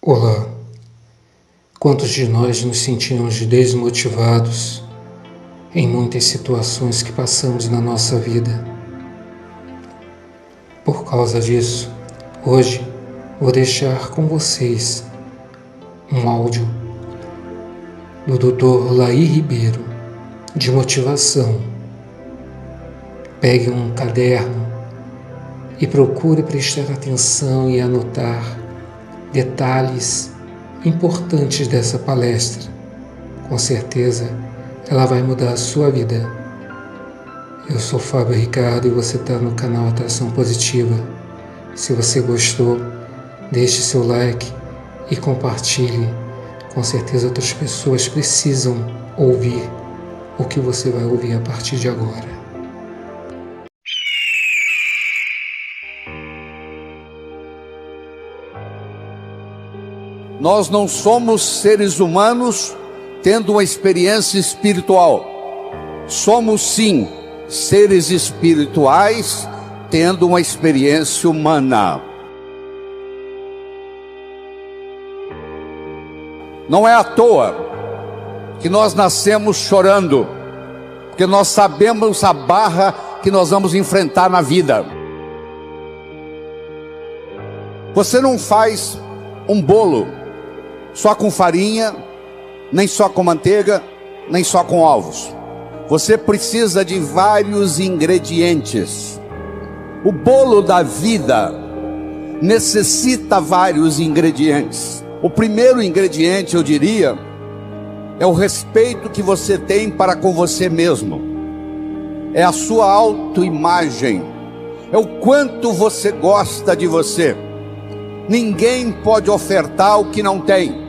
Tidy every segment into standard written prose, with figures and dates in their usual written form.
Olá, quantos de nós nos sentimos desmotivados em muitas situações que passamos na nossa vida? Por causa disso, hoje vou deixar com vocês um áudio do Dr. Laí Ribeiro, de motivação. Pegue um caderno e procure prestar atenção e anotar detalhes importantes dessa palestra. Com certeza, ela vai mudar a sua vida. Eu sou Fábio Ricardo e você está no canal Atração Positiva. Se você gostou, deixe seu like e compartilhe. Com certeza outras pessoas precisam ouvir o que você vai ouvir a partir de agora. Nós não somos seres humanos tendo uma experiência espiritual. Somos sim seres espirituais tendo uma experiência humana. Não é à toa que nós nascemos chorando, porque nós sabemos a barra que nós vamos enfrentar na vida. Você não faz um bolo só com farinha, nem só com manteiga, nem só com ovos. Você precisa de vários ingredientes. O bolo da vida necessita vários ingredientes. O primeiro ingrediente, eu diria, é o respeito que você tem para com você mesmo. É a sua autoimagem. É o quanto você gosta de você. Ninguém pode ofertar o que não tem.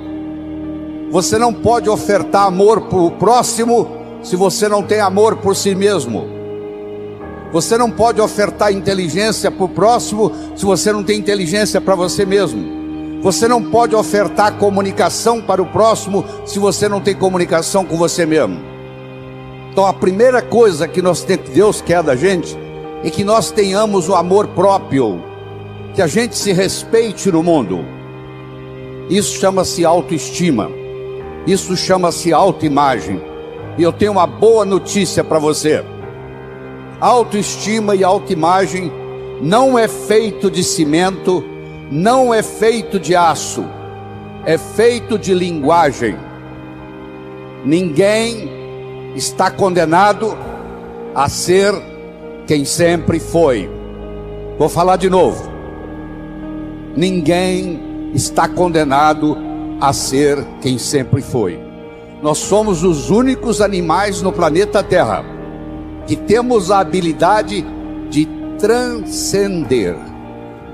Você não pode ofertar amor para o próximo se você não tem amor por si mesmo. Você não pode ofertar inteligência para o próximo se você não tem inteligência para você mesmo. Você não pode ofertar comunicação para o próximo se você não tem comunicação com você mesmo. Então a primeira coisa que Deus quer da gente é que nós tenhamos o amor próprio, que a gente se respeite no mundo. Isso chama-se autoestima. Isso chama-se autoimagem. E eu tenho uma boa notícia para você. Autoestima e autoimagem não é feito de cimento, não é feito de aço, é feito de linguagem. Ninguém está condenado a ser quem sempre foi. Vou falar de novo. Ninguém está condenado a ser quem sempre foi. Nós somos os únicos animais no planeta Terra que temos a habilidade de transcender.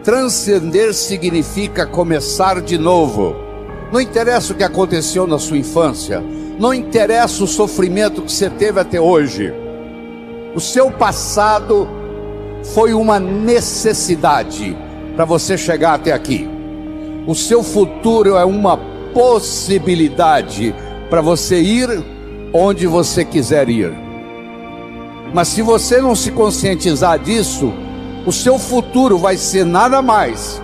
Transcender significa começar de novo. Não interessa o que aconteceu na sua infância, não interessa o sofrimento que você teve até hoje. O seu passado foi uma necessidade para você chegar até aqui. O seu futuro é uma possibilidade para você ir onde você quiser ir. Mas se você não se conscientizar disso, o seu futuro vai ser nada mais,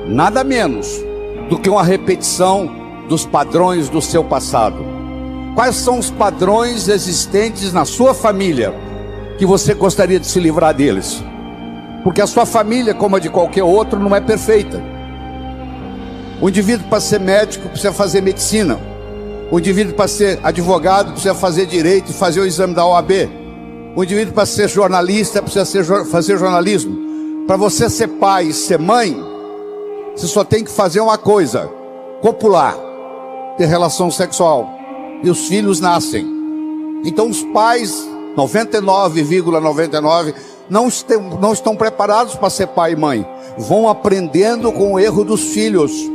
nada menos do que uma repetição dos padrões do seu passado. Quais são os padrões existentes na sua família que você gostaria de se livrar deles? Porque a sua família, como a de qualquer outro, não é perfeita. O indivíduo para ser médico precisa fazer medicina. O indivíduo para ser advogado precisa fazer direito e fazer o exame da OAB. O indivíduo para ser jornalista precisa fazer jornalismo. Para você ser pai e ser mãe, você só tem que fazer uma coisa: copular, ter relação sexual. E os filhos nascem. Então os pais, 99,99%, não estão preparados para ser pai e mãe. Vão aprendendo com o erro dos filhos.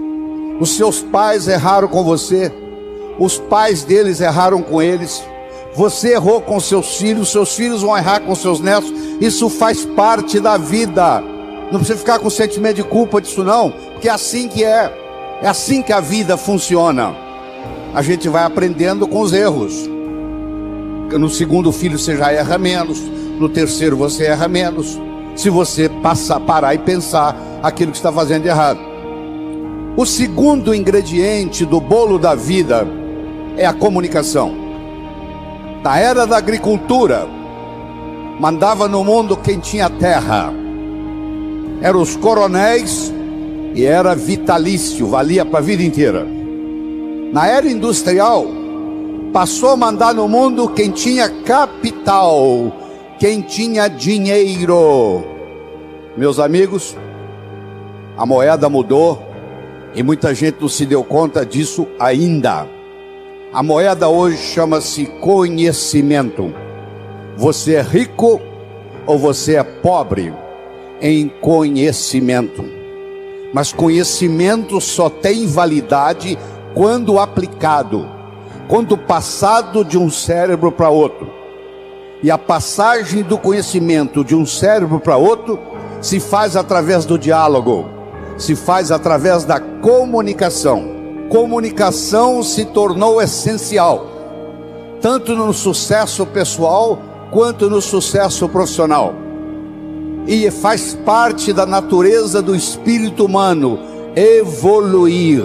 Os seus pais erraram com você, os pais deles erraram com eles, você errou com seus filhos vão errar com seus netos. Isso faz parte da vida. Não precisa ficar com sentimento de culpa disso não, porque é assim que é assim que a vida funciona. A gente vai aprendendo com os erros. No segundo filho você já erra menos, no terceiro você erra menos, se você parar e pensar aquilo que está fazendo de errado. O segundo ingrediente do bolo da vida é a comunicação. Na era da agricultura, mandava no mundo quem tinha terra. Eram os coronéis e era vitalício, valia para a vida inteira. Na era industrial, passou a mandar no mundo quem tinha capital, quem tinha dinheiro. Meus amigos, a moeda mudou e muita gente não se deu conta disso ainda. A moeda hoje chama-se conhecimento. Você é rico ou você é pobre em conhecimento. Mas conhecimento só tem validade quando aplicado, quando passado de um cérebro para outro. E a passagem do conhecimento de um cérebro para outro se faz através do diálogo, se faz através da comunicação. Comunicação se tornou essencial, tanto no sucesso pessoal quanto no sucesso profissional. E faz parte da natureza do espírito humano evoluir.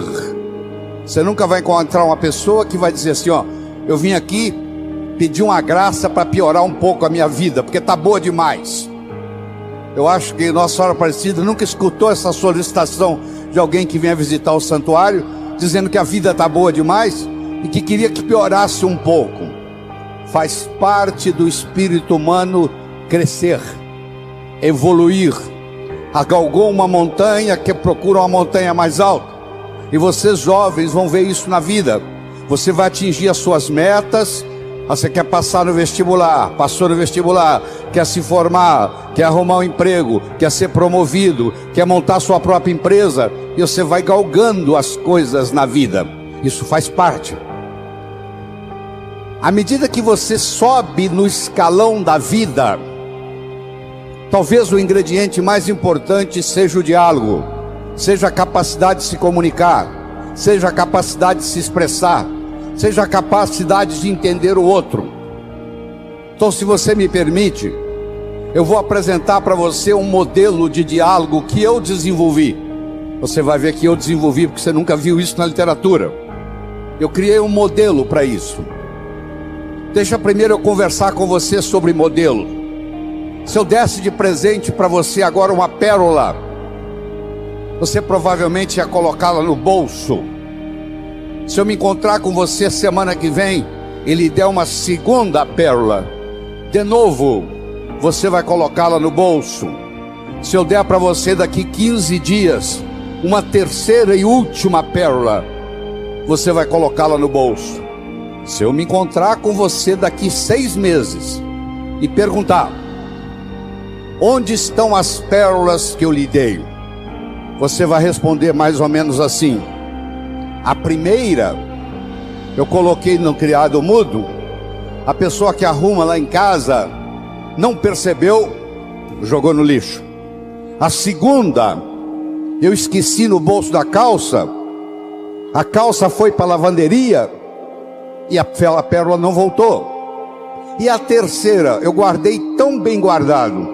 Você nunca vai encontrar uma pessoa que vai dizer assim, ó, eu vim aqui pedir uma graça para piorar um pouco a minha vida, porque está boa demais. Eu acho que Nossa Senhora Aparecida nunca escutou essa solicitação de alguém que venha visitar o santuário, dizendo que a vida está boa demais e que queria que piorasse um pouco. Faz parte do espírito humano crescer, evoluir. Galgou uma montanha, que procura uma montanha mais alta. E vocês jovens vão ver isso na vida. Você vai atingir as suas metas. Você quer passar no vestibular, passou no vestibular, quer se formar, quer arrumar um emprego, quer ser promovido, quer montar sua própria empresa, e você vai galgando as coisas na vida. Isso faz parte. À medida que você sobe no escalão da vida, talvez o ingrediente mais importante seja o diálogo, seja a capacidade de se comunicar, seja a capacidade de se expressar, seja a capacidade de entender o outro. Então, se você me permite, eu vou apresentar para você um modelo de diálogo que eu desenvolvi. Você vai ver que eu desenvolvi, porque você nunca viu isso na literatura. Eu criei um modelo para isso. Deixa primeiro eu conversar com você sobre modelo. Se eu desse de presente para você agora uma pérola, você provavelmente ia colocá-la no bolso. Se eu me encontrar com você semana que vem e lhe der uma segunda pérola, de novo, você vai colocá-la no bolso. Se eu der para você daqui 15 dias uma terceira e última pérola, você vai colocá-la no bolso. Se eu me encontrar com você daqui 6 meses e perguntar: onde estão as pérolas que eu lhe dei? Você vai responder mais ou menos assim: a primeira eu coloquei no criado mudo, a pessoa que arruma lá em casa não percebeu, jogou no lixo. A segunda eu esqueci no bolso da calça, a calça foi para a lavanderia e a pérola não voltou. E a terceira eu guardei tão bem guardado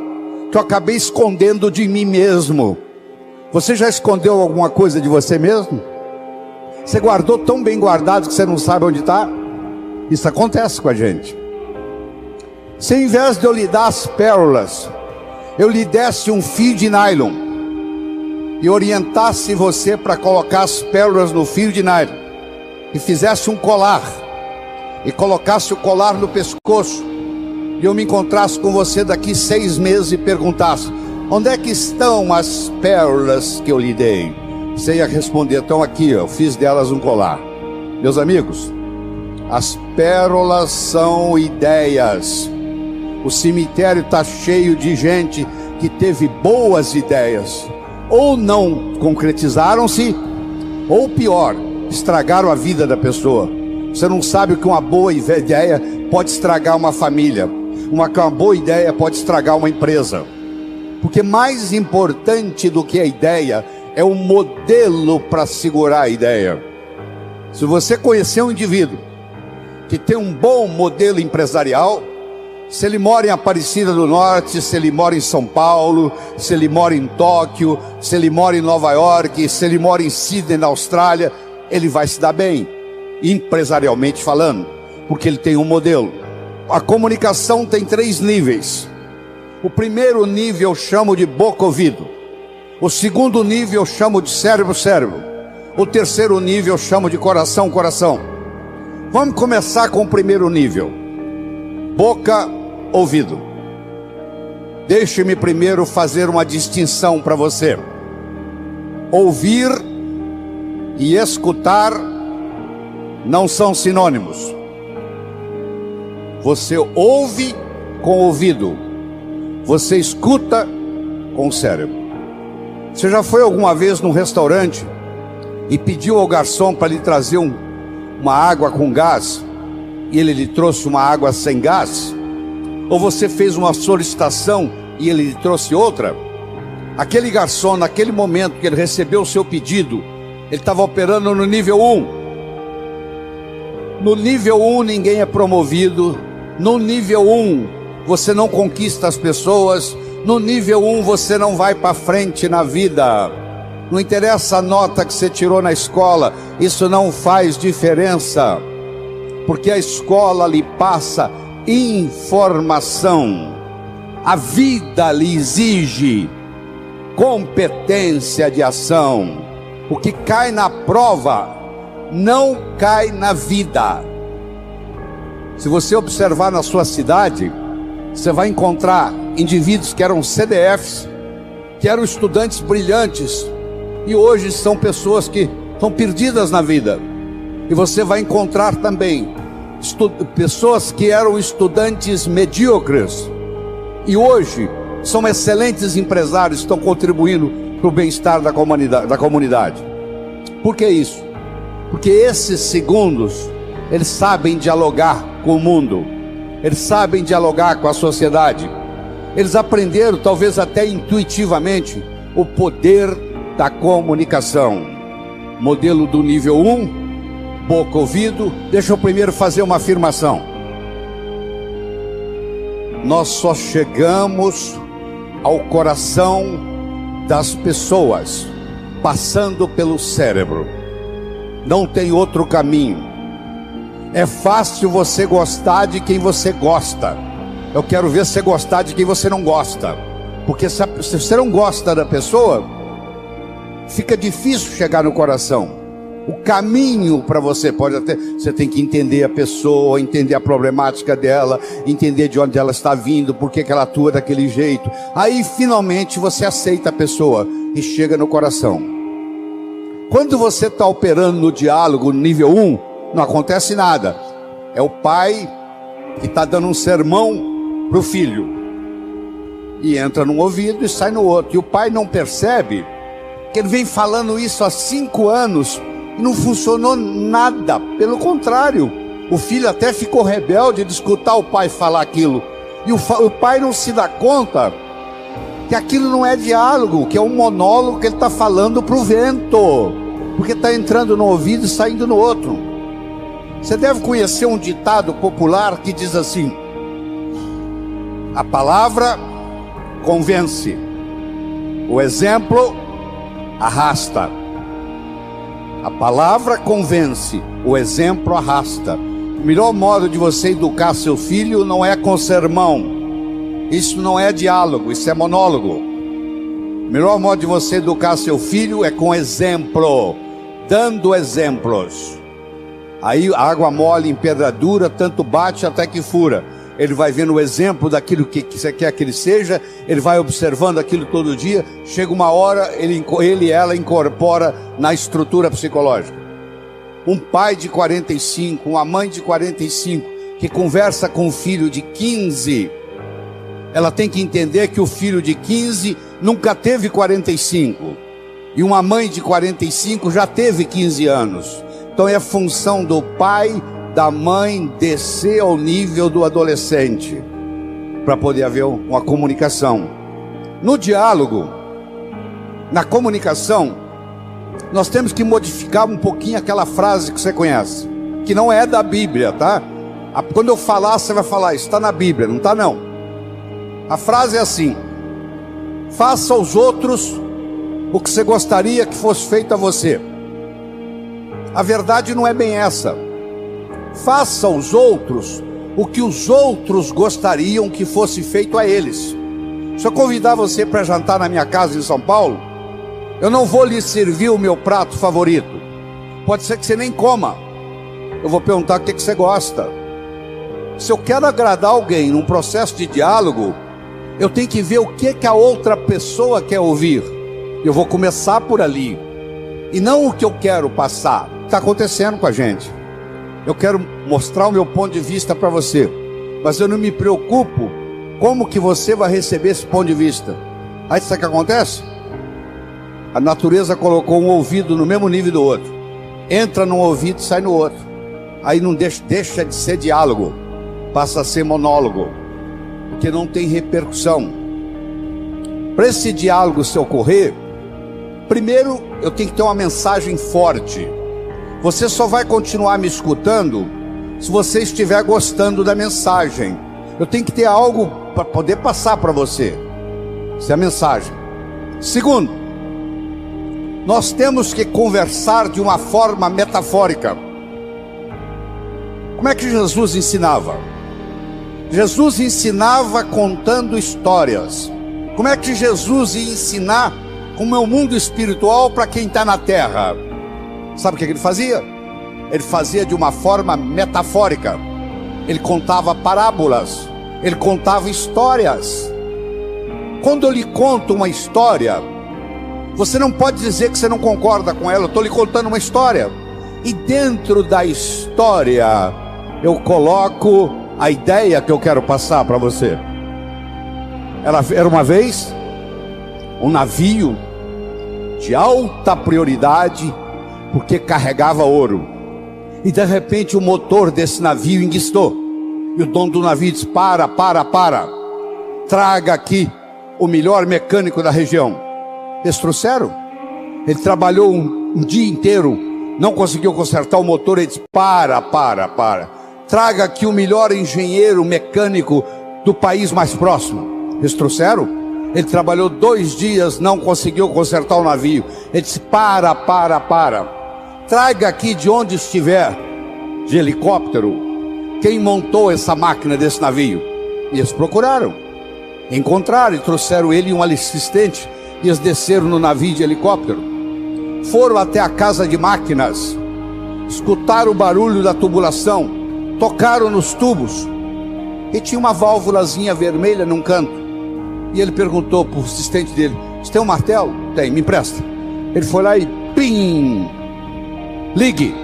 que eu acabei escondendo de mim mesmo. Você já escondeu alguma coisa de você mesmo? Você guardou tão bem guardado que você não sabe onde está? Isso acontece com a gente. Se ao invés de eu lhe dar as pérolas, eu lhe desse um fio de nylon e orientasse você para colocar as pérolas no fio de nylon e fizesse um colar e colocasse o colar no pescoço, e eu me encontrasse com você daqui 6 meses e perguntasse: onde é que estão as pérolas que eu lhe dei? Você ia responder: estão aqui, eu fiz delas um colar. Meus amigos, as pérolas são ideias. O cemitério está cheio de gente que teve boas ideias, ou não concretizaram-se, ou pior, estragaram a vida da pessoa. Você não sabe que uma boa ideia pode estragar uma família, uma boa ideia pode estragar uma empresa. Porque mais importante do que a ideia é o modelo para segurar a ideia. Se você conhecer um indivíduo que tem um bom modelo empresarial, Se ele mora em Aparecida do Norte, se ele mora em São Paulo, se ele mora em Tóquio, se ele mora em Nova York, se ele mora em Sydney, na Austrália, ele vai se dar bem, empresarialmente falando, porque ele tem um modelo. A comunicação tem 3 níveis. O primeiro nível eu chamo de boca-ouvido. O segundo nível eu chamo de cérebro-cérebro. O terceiro nível eu chamo de coração-coração. Vamos começar com o primeiro nível. Boca-ouvido. Deixe-me primeiro fazer uma distinção para você. Ouvir e escutar não são sinônimos. Você ouve com o ouvido, você escuta com o cérebro. Você já foi alguma vez num restaurante e pediu ao garçom para lhe trazer uma água com gás e ele lhe trouxe uma água sem gás? Ou você fez uma solicitação e ele lhe trouxe outra? Aquele garçom, naquele momento que ele recebeu o seu pedido, ele estava operando no nível 1. No nível 1 ninguém é promovido. No nível 1 você não conquista as pessoas. No nível 1 você não vai para frente na vida. Não interessa a nota que você tirou na escola, isso não faz diferença, porque a escola lhe passa informação. A vida lhe exige competência de ação. O que cai na prova não cai na vida. Se você observar na sua cidade, você vai encontrar indivíduos que eram CDFs, que eram estudantes brilhantes, e hoje são pessoas que estão perdidas na vida. E você vai encontrar também pessoas que eram estudantes medíocres, e hoje são excelentes empresários, estão contribuindo para o bem-estar da comunidade. Por que isso? Porque esses segundos, eles sabem dialogar com o mundo, eles sabem dialogar com a sociedade, eles aprenderam, talvez até intuitivamente, o poder da comunicação. Modelo do nível 1, boca-ouvido. Deixa eu primeiro fazer uma afirmação. Nós só chegamos ao coração das pessoas passando pelo cérebro. Não tem outro caminho. É fácil você gostar de quem você gosta. Eu quero ver você gostar de quem você não gosta. Porque se você não gosta da pessoa, fica difícil chegar no coração. O caminho para você você tem que entender a pessoa, entender a problemática dela, entender de onde ela está vindo, por que ela atua daquele jeito. Aí finalmente você aceita a pessoa e chega no coração. Quando você está operando no diálogo no nível 1, não acontece nada. É o pai que está dando um sermão para o filho, e entra num ouvido e sai no outro, e o pai não percebe que ele vem falando isso há 5 anos e não funcionou nada. Pelo contrário, o filho até ficou rebelde de escutar o pai falar aquilo, e o pai não se dá conta que aquilo não é diálogo, que é um monólogo que ele está falando para o vento, porque está entrando no ouvido e saindo no outro. Você deve conhecer um ditado popular que diz assim: a palavra convence, o exemplo arrasta. A palavra convence, o exemplo arrasta. O melhor modo de você educar seu filho não é com sermão. Isso não é diálogo, isso é monólogo. O melhor modo de você educar seu filho é com exemplo, dando exemplos. Aí a água mole em pedra dura, tanto bate até que fura. Ele vai vendo o exemplo daquilo que você quer que ele seja, ele vai observando aquilo todo dia, chega uma hora, ele e ela incorpora na estrutura psicológica. Um pai de 45, uma mãe de 45, que conversa com um filho de 15, ela tem que entender que o filho de 15 nunca teve 45, e uma mãe de 45 já teve 15 anos. Então é função do pai, da mãe, descer ao nível do adolescente, para poder haver uma comunicação. No diálogo, na comunicação, nós temos que modificar um pouquinho aquela frase que você conhece, que não é da Bíblia, tá? Quando eu falar, você vai falar, isso está na Bíblia, não está não. A frase é assim: faça aos outros o que você gostaria que fosse feito a você. A verdade não é bem essa. Faça aos outros o que os outros gostariam que fosse feito a eles. Se eu convidar você para jantar na minha casa em São Paulo, eu não vou lhe servir o meu prato favorito. Pode ser que você nem coma. Eu vou perguntar o que você gosta. Se eu quero agradar alguém num processo de diálogo, eu tenho que ver o que a outra pessoa quer ouvir. Eu vou começar por ali, e não o que eu quero passar. Está acontecendo com a gente. Eu quero mostrar o meu ponto de vista para você, mas eu não me preocupo como que você vai receber esse ponto de vista. Aí sabe o que acontece? A natureza colocou um ouvido no mesmo nível do outro. Entra num ouvido e sai no outro. Aí não deixa de ser diálogo, passa a ser monólogo, porque não tem repercussão. Para esse diálogo se ocorrer, primeiro eu tenho que ter uma mensagem forte. Você só vai continuar me escutando se você estiver gostando da mensagem. Eu tenho que ter algo para poder passar para você. Essa é a mensagem. Segundo, nós temos que conversar de uma forma metafórica. Como é que Jesus ensinava? Jesus ensinava contando histórias. Como é que Jesus ia ensinar como é o mundo espiritual para quem está na terra? Sabe o que ele fazia? Ele fazia de uma forma metafórica. Ele contava parábolas, ele contava histórias. Quando eu lhe conto uma história, você não pode dizer que você não concorda com ela. Eu estou lhe contando uma história, e dentro da história eu coloco a ideia que eu quero passar para você. Era uma vez um navio de alta prioridade, porque carregava ouro, e de repente o motor desse navio enguiçou, e o dono do navio disse: para, traga aqui o melhor mecânico da região. Eles trouxeram. Ele trabalhou um dia inteiro, não conseguiu consertar o motor. Ele disse: para, traga aqui o melhor engenheiro mecânico do país mais próximo. Eles trouxeram. Ele trabalhou 2 dias, não conseguiu consertar o navio. Ele disse: para, traga aqui de onde estiver, de helicóptero, quem montou essa máquina desse navio. E eles procuraram, encontraram e trouxeram ele e um assistente. E eles desceram no navio de helicóptero, foram até a casa de máquinas, escutaram o barulho da tubulação, tocaram nos tubos, e tinha uma válvulazinha vermelha num canto. E ele perguntou para o assistente dele: você tem um martelo? Tem, me empresta. Ele foi lá e pim, ligue.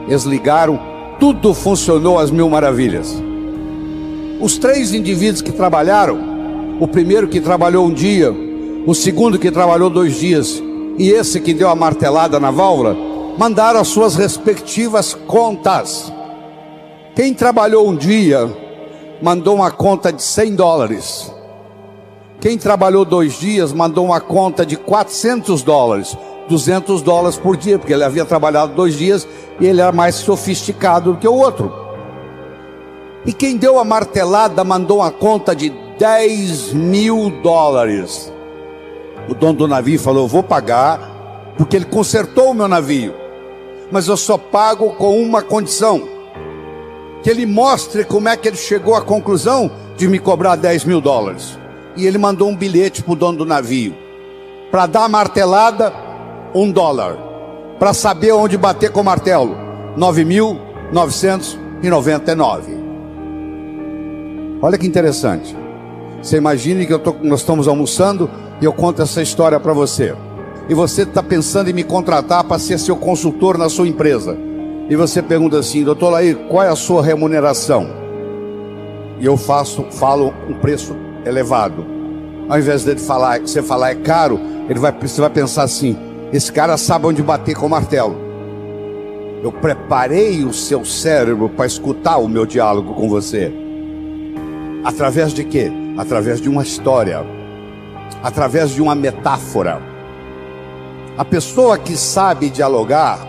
Eles ligaram, tudo funcionou às mil maravilhas. Os 3 indivíduos que trabalharam, o primeiro que trabalhou um dia, o segundo que trabalhou 2 dias, e esse que deu a martelada na válvula, mandaram as suas respectivas contas. Quem trabalhou um dia mandou uma conta de $100. Quem trabalhou 2 dias mandou uma conta de $400, $200 por dia, porque ele havia trabalhado 2 dias e ele era mais sofisticado do que o outro. E quem deu a martelada mandou uma conta de $10.000. O dono do navio falou: eu vou pagar, porque ele consertou o meu navio, mas eu só pago com uma condição: que ele mostre como é que ele chegou à conclusão de me cobrar $10.000. E ele mandou um bilhete para o dono do navio: para dar a martelada, $1, para saber onde bater com o martelo, 9.999. Olha que interessante. Você imagine que nós estamos almoçando e eu conto essa história para você, e você está pensando em me contratar para ser seu consultor na sua empresa, e você pergunta assim: doutor Lair, qual é a sua remuneração? E eu falo um preço elevado. Ao invés de você falar é caro, você vai pensar assim: esse cara sabe onde bater com o martelo. Eu preparei o seu cérebro para escutar o meu diálogo com você. Através de quê? Através de uma história, através de uma metáfora. A pessoa que sabe dialogar,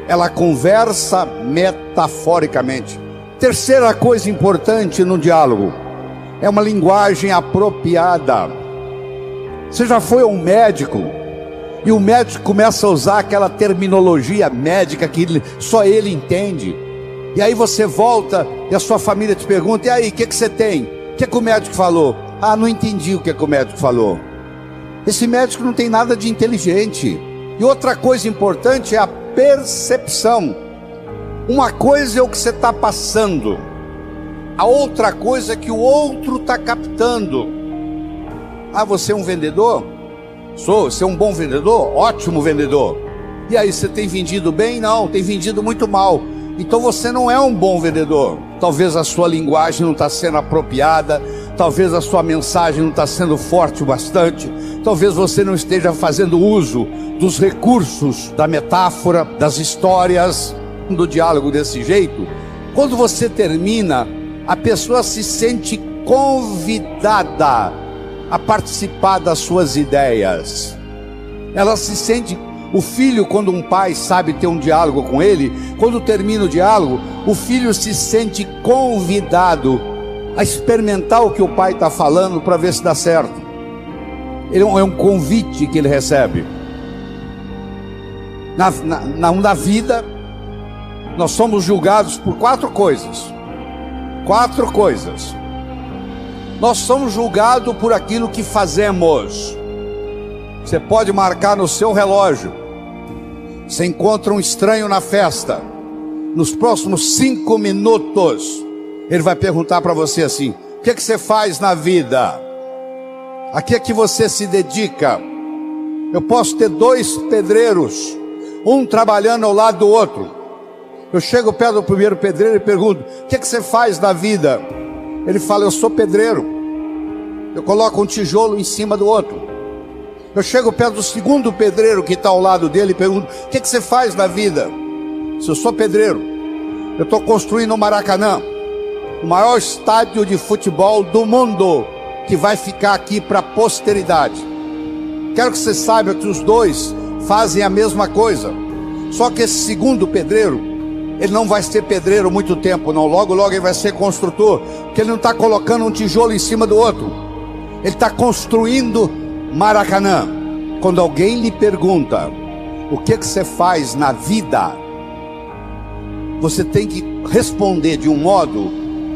ela conversa metaforicamente. Terceira coisa importante no diálogo é uma linguagem apropriada. Você já foi a um médico e o médico começa a usar aquela terminologia médica que só ele entende, e aí você volta e a sua família te pergunta: e aí, o que você tem? O que o médico falou? Ah, não entendi o que o médico falou. Esse médico não tem nada de inteligente. E outra coisa importante é a percepção. Uma coisa é o que você está passando, a outra coisa é que o outro está captando. Ah, você é um vendedor? Sou. Você é um bom vendedor? Ótimo vendedor. E aí, você tem vendido bem? Não, tem vendido muito mal. Então você não é um bom vendedor. Talvez a sua linguagem não está sendo apropriada, talvez a sua mensagem não está sendo forte o bastante, talvez você não esteja fazendo uso dos recursos, da metáfora, das histórias, do diálogo desse jeito. Quando você termina, a pessoa se sente convidada a participar das suas ideias. Ela se sente... O filho, quando um pai sabe ter um diálogo com ele, quando termina o diálogo, o filho se sente convidado a experimentar o que o pai está falando para ver se dá certo. É um convite que ele recebe. Na vida, nós somos julgados por quatro coisas. Quatro coisas. Nós somos julgados por aquilo que fazemos. Você pode marcar no seu relógio. Você encontra um estranho na festa. Nos próximos 5 minutos, ele vai perguntar para você assim: o que você faz na vida? A que é que você se dedica? Eu posso ter 2 pedreiros, um trabalhando ao lado do outro. Eu chego perto do primeiro pedreiro e pergunto: o que você faz na vida? Ele fala: eu sou pedreiro. Eu coloco um tijolo em cima do outro. Eu chego perto do segundo pedreiro que está ao lado dele e pergunto: o que você faz na vida? Se eu sou pedreiro, eu estou construindo o Maracanã, o maior estádio de futebol do mundo, que vai ficar aqui para a posteridade. Quero que você saiba que os dois fazem a mesma coisa. Só que esse segundo pedreiro, ele não vai ser pedreiro muito tempo não. Logo ele vai ser construtor, porque ele não está colocando um tijolo em cima do outro. Ele está construindo Maracanã. Quando alguém lhe pergunta: o que você faz na vida? Você tem que responder de um modo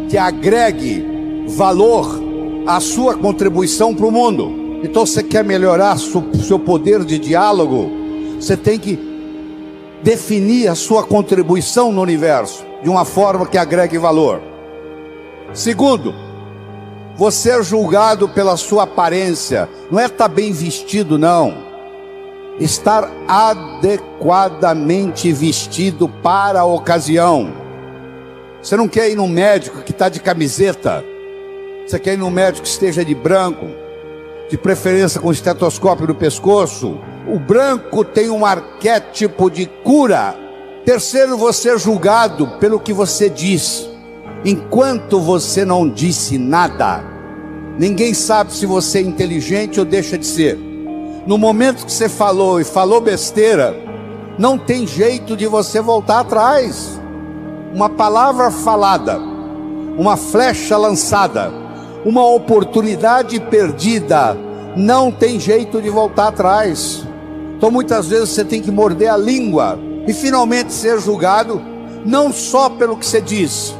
que agregue valor à sua contribuição para o mundo. Então, você quer melhorar seu poder de diálogo, você tem que definir a sua contribuição no universo de uma forma que agregue valor. Segundo, você é julgado pela sua aparência. Não é estar bem vestido, não. Estar adequadamente vestido para a ocasião. Você não quer ir num médico que está de camiseta. Você quer ir num médico que esteja de branco, de preferência com estetoscópio no pescoço. O branco tem um arquétipo de cura. Terceiro, você é julgado pelo que você diz. Enquanto você não disse nada, ninguém sabe se você é inteligente ou deixa de ser. No momento que você falou e falou besteira, não tem jeito de você voltar atrás. Uma palavra falada, uma flecha lançada, uma oportunidade perdida, não tem jeito de voltar atrás. Então muitas vezes você tem que morder a língua e finalmente ser julgado, não só pelo que você diz,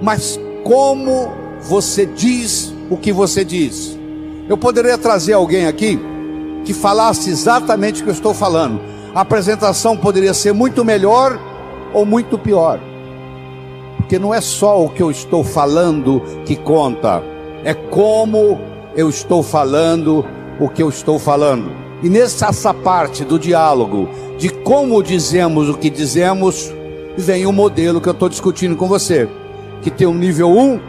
mas como você diz o que você diz. Eu poderia trazer alguém aqui que falasse exatamente o que eu estou falando. A apresentação poderia ser muito melhor ou muito pior, porque não é só o que eu estou falando que conta, é como eu estou falando o que eu estou falando. E nessa parte do diálogo, de como dizemos o que dizemos, vem o modelo que eu estou discutindo com você, que tem um nível 1,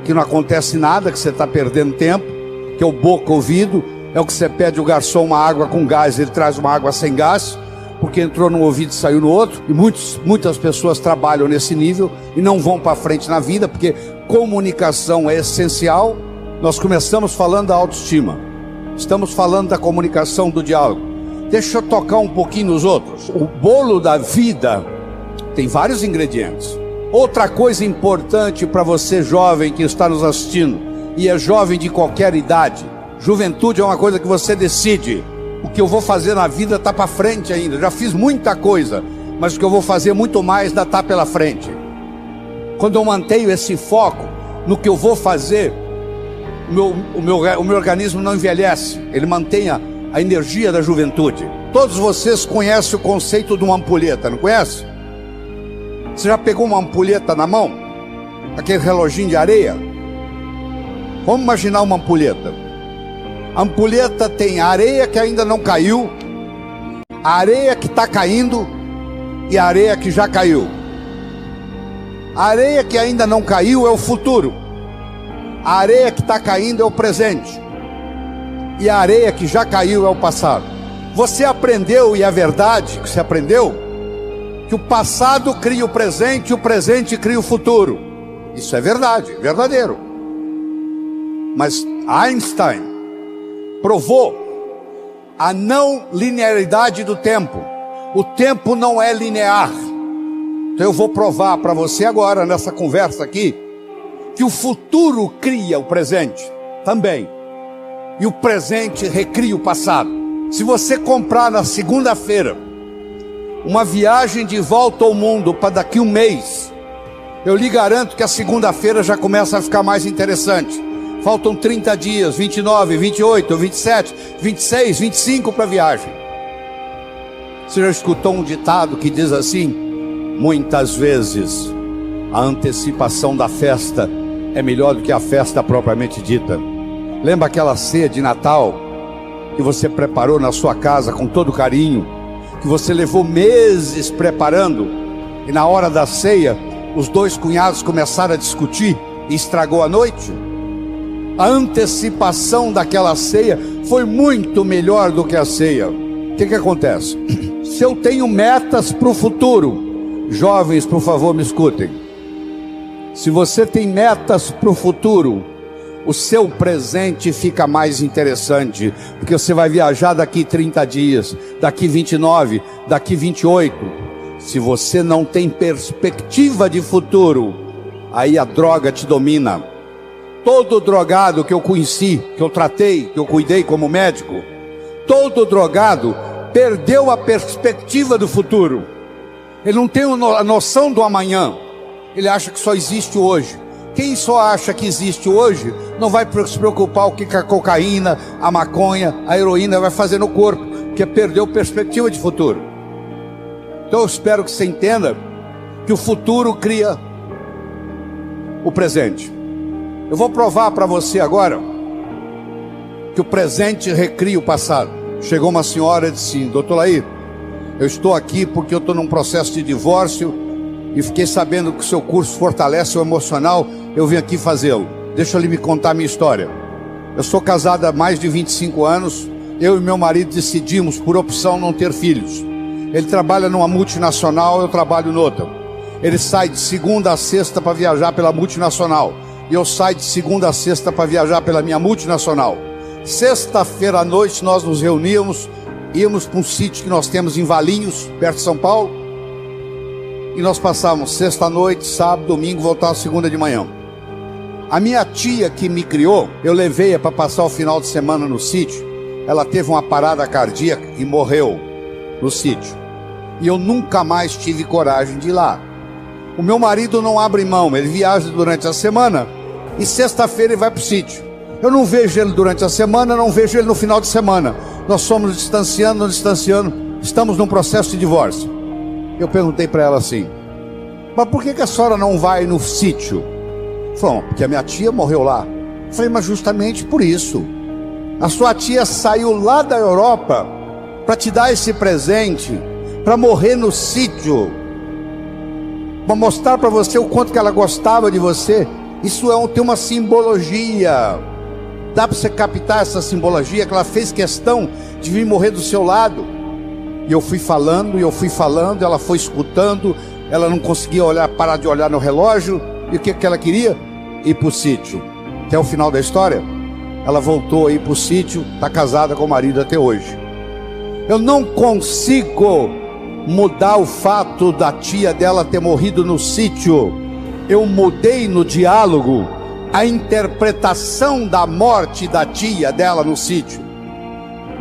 que não acontece nada, que você está perdendo tempo, que é o boca-ouvido. É o que você pede o garçom uma água com gás, ele traz uma água sem gás, porque entrou num ouvido e saiu no outro. E muitas pessoas trabalham nesse nível e não vão para frente na vida, porque comunicação é essencial. Nós começamos falando da autoestima, estamos falando da comunicação, do diálogo. Deixa eu tocar um pouquinho nos outros. O bolo da vida tem vários ingredientes. Outra coisa importante para você jovem que está nos assistindo, e é jovem de qualquer idade, juventude é uma coisa que você decide. O que eu vou fazer na vida está para frente ainda. Já fiz muita coisa, mas o que eu vou fazer muito mais ainda está pela frente. Quando eu mantenho esse foco no que eu vou fazer, o meu organismo não envelhece. Ele mantém a energia da juventude. Todos vocês conhecem o conceito de uma ampulheta, não conhece? Você já pegou uma ampulheta na mão? Aquele reloginho de areia? Vamos imaginar uma ampulheta. A ampulheta tem a areia que ainda não caiu, a areia que está caindo e a areia que já caiu. A areia que ainda não caiu é o futuro. A areia que está caindo é o presente. E a areia que já caiu é o passado. Você aprendeu, e é verdade que você aprendeu, que o passado cria o presente cria o futuro. Isso é verdade, verdadeiro. Mas Einstein provou a não linearidade do tempo. O tempo não é linear. Então eu vou provar para você agora, nessa conversa aqui, que o futuro cria o presente também. E o presente recria o passado. Se você comprar na segunda-feira uma viagem de volta ao mundo para daqui um mês, eu lhe garanto que a segunda-feira já começa a ficar mais interessante. Faltam 30 dias, 29, 28, 27, 26, 25 para a viagem. Você já escutou um ditado que diz assim: muitas vezes a antecipação da festa é melhor do que a festa propriamente dita. Lembra aquela ceia de Natal que você preparou na sua casa com todo carinho, que você levou meses preparando, e na hora da ceia os dois cunhados começaram a discutir e estragou a noite? A antecipação daquela ceia foi muito melhor do que a ceia. O que acontece? Se eu tenho metas para o futuro, jovens, por favor, me escutem. Se você tem metas para o futuro, o seu presente fica mais interessante, porque você vai viajar daqui 30 dias, daqui 29, daqui 28. Se você não tem perspectiva de futuro, aí a droga te domina. Todo drogado que eu conheci, que eu tratei, que eu cuidei como médico, todo drogado perdeu a perspectiva do futuro. Ele não tem a noção do amanhã. Ele acha que só existe hoje. Quem só acha que existe hoje não vai se preocupar o que a cocaína, a maconha, a heroína vai fazer no corpo, porque perdeu perspectiva de futuro. Então eu espero que você entenda que o futuro cria o presente. Eu vou provar para você agora que o presente recria o passado. Chegou uma senhora e disse: doutor Laí, eu estou aqui porque eu estou num processo de divórcio e fiquei sabendo que o seu curso fortalece o emocional, eu vim aqui fazê-lo. Deixa ele me contar a minha história. Eu sou casado há mais de 25 anos, eu e meu marido decidimos por opção não ter filhos. Ele trabalha numa multinacional, eu trabalho noutra. Ele sai de segunda a sexta para viajar pela multinacional, e eu saio de segunda a sexta para viajar pela minha multinacional. Sexta-feira à noite nós nos reuníamos, íamos para um sítio que nós temos em Valinhos, perto de São Paulo, e nós passávamos sexta à noite, sábado, domingo, voltava segunda de manhã. A minha tia que me criou, eu levei-a para passar o final de semana no sítio. Ela teve uma parada cardíaca e morreu no sítio, e eu nunca mais tive coragem de ir lá. O meu marido não abre mão, ele viaja durante a semana e sexta-feira ele vai para o sítio. Eu não vejo ele durante a semana, não vejo ele no final de semana. Nós somos distanciando, estamos num processo de divórcio. Eu perguntei para ela assim: mas por que a senhora não vai no sítio? Falou: porque a minha tia morreu lá. Eu falei: mas justamente por isso. A sua tia saiu lá da Europa para te dar esse presente, para morrer no sítio, para mostrar para você o quanto que ela gostava de você. Isso tem uma simbologia. Dá para você captar essa simbologia, que ela fez questão de vir morrer do seu lado. E eu fui falando, ela foi escutando, ela não conseguia parar de olhar no relógio. E o que ela queria? Ir para o sítio. Até o final da história, ela voltou a ir para o sítio, está casada com o marido até hoje. Eu não consigo mudar o fato da tia dela ter morrido no sítio, eu mudei no diálogo a interpretação da morte da tia dela no sítio.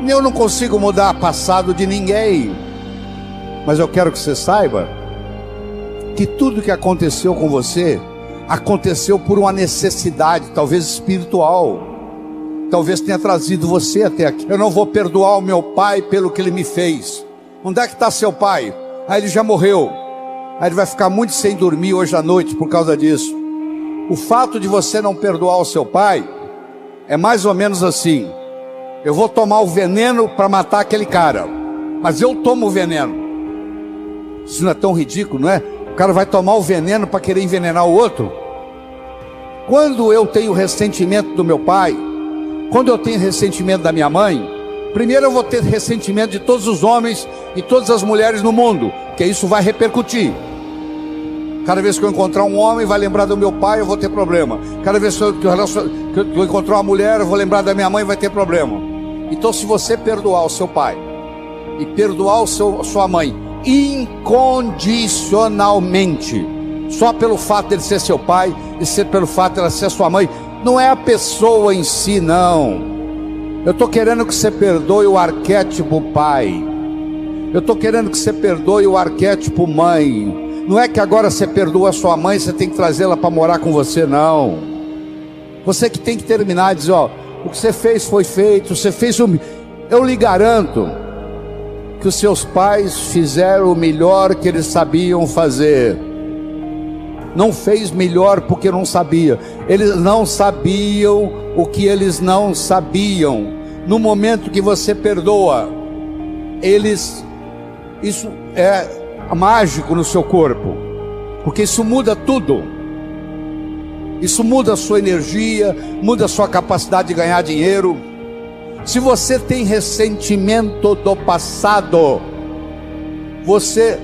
Eu não consigo mudar o passado de ninguém, mas eu quero que você saiba que tudo que aconteceu com você aconteceu por uma necessidade, talvez espiritual, talvez tenha trazido você até aqui. Eu não vou perdoar o meu pai pelo que ele me fez. Onde é que está seu pai? Ele já morreu. Ele vai ficar muito sem dormir hoje à noite por causa disso. O fato de você não perdoar o seu pai é mais ou menos assim: eu vou tomar o veneno para matar aquele cara, mas eu tomo o veneno. Isso não é tão ridículo, não é? O cara vai tomar o veneno para querer envenenar o outro. Quando eu tenho ressentimento do meu pai, quando eu tenho ressentimento da minha mãe, primeiro eu vou ter ressentimento de todos os homens e todas as mulheres no mundo, que isso vai repercutir. Cada vez que eu encontrar um homem, vai lembrar do meu pai, eu vou ter problema. Cada vez que eu encontrar uma mulher, eu vou lembrar da minha mãe, vai ter problema. Então, se você perdoar o seu pai e perdoar sua mãe incondicionalmente, só pelo fato dele ser seu pai e pelo fato dela ser sua mãe, não é a pessoa em si, não. Eu estou querendo que você perdoe o arquétipo pai. Eu estou querendo que você perdoe o arquétipo mãe. Não é que agora você perdoa a sua mãe, você tem que trazê-la para morar com você, não. Você que tem que terminar e dizer, ó, o que você fez foi feito, você fez o... Eu lhe garanto que os seus pais fizeram o melhor que eles sabiam fazer. Não fez melhor porque não sabia. Eles não sabiam o que eles não sabiam. No momento que você perdoa, isso é mágico no seu corpo, porque isso muda tudo. Isso muda a sua energia, muda a sua capacidade de ganhar dinheiro. Se você tem ressentimento do passado, você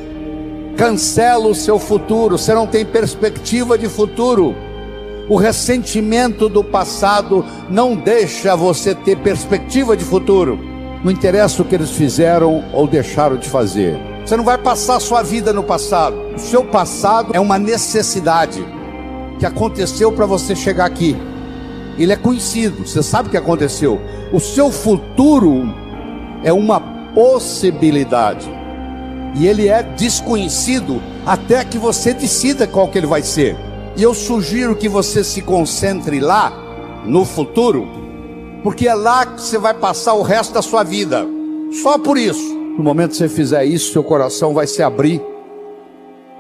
cancela o seu futuro, você não tem perspectiva de futuro. O ressentimento do passado não deixa você ter perspectiva de futuro. Não interessa o que eles fizeram ou deixaram de fazer. Você não vai passar a sua vida no passado. O seu passado é uma necessidade que aconteceu para você chegar aqui. Ele é conhecido, você sabe o que aconteceu. O seu futuro é uma possibilidade, e ele é desconhecido até que você decida qual que ele vai ser. E eu sugiro que você se concentre lá, no futuro, porque é lá que você vai passar o resto da sua vida. Só por isso. No momento que você fizer isso, seu coração vai se abrir,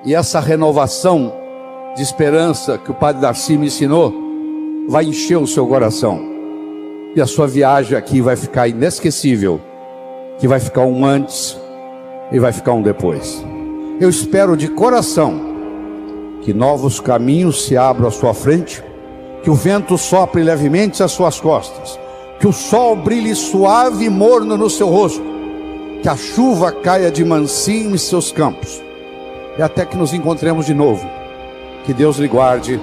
e essa renovação de esperança que o Padre Darcy me ensinou vai encher o seu coração, e a sua viagem aqui vai ficar inesquecível, que vai ficar um antes e vai ficar um depois. Eu espero de coração que novos caminhos se abram à sua frente, que o vento sopre levemente às suas costas, que o sol brilhe suave e morno no seu rosto, que a chuva caia de mansinho em seus campos, e até que nos encontremos de novo. Que Deus lhe guarde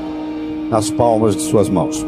nas palmas de suas mãos.